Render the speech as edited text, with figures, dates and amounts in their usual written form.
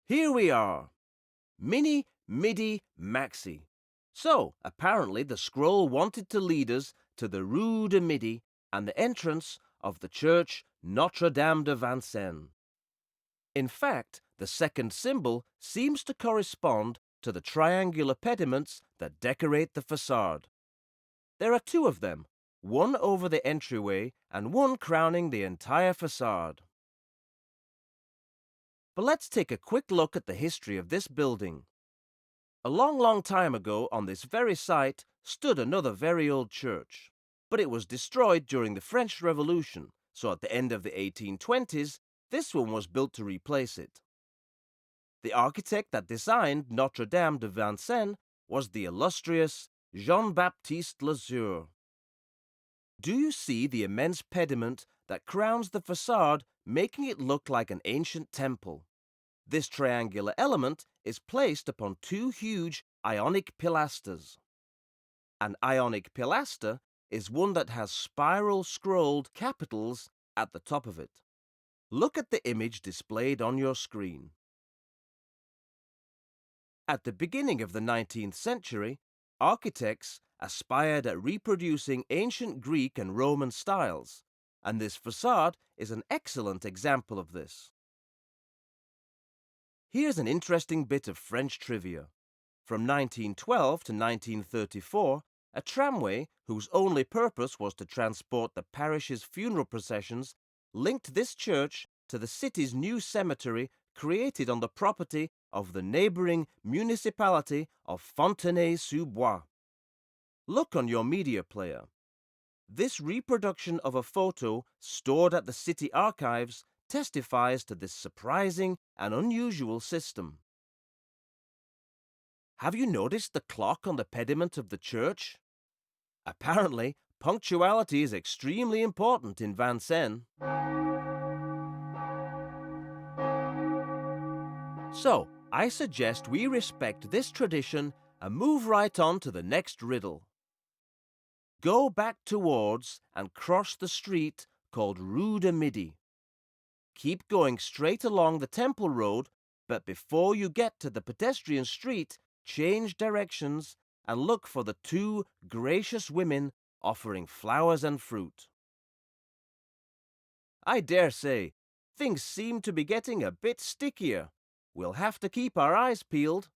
Here we are. Mini, Midi, Maxi. So, apparently the scroll wanted to lead us to the Rue de Midi and the entrance of the church Notre-Dame de Vincennes. In fact, the second symbol seems to correspond to the triangular pediments that decorate the facade. There are two of them, one over the entryway and one crowning the entire facade. But let's take a quick look at the history of this building. A long time ago on this very site stood another very old church, but it was destroyed during the French Revolution, so at the end of the 1820s, this one was built to replace it. The architect that designed Notre-Dame de Vincennes was the illustrious Jean-Baptiste Lazure. Do you see the immense pediment that crowns the facade, making it look like an ancient temple? This triangular element is placed upon two huge Ionic pilasters. An Ionic pilaster is one that has spiral scrolled capitals at the top of it. Look at the image displayed on your screen. At the beginning of the 19th century, architects aspired at reproducing ancient Greek and Roman styles, and this facade is an excellent example of this. Here's an interesting bit of French trivia. From 1912 to 1934, a tramway whose only purpose was to transport the parish's funeral processions linked this church to the city's new cemetery created on the property of the neighbouring municipality of Fontenay-sous-Bois. Look on your media player. This reproduction of a photo stored at the city archives testifies to this surprising and unusual system. Have you noticed the clock on the pediment of the church? Apparently, punctuality is extremely important in Vincennes. So, I suggest we respect this tradition and move right on to the next riddle. Go back towards and cross the street called Rue de Midi. Keep going straight along the Temple Road, but before you get to the pedestrian street, change directions and look for the two gracious women offering flowers and fruit. I dare say, things seem to be getting a bit stickier. We'll have to keep our eyes peeled.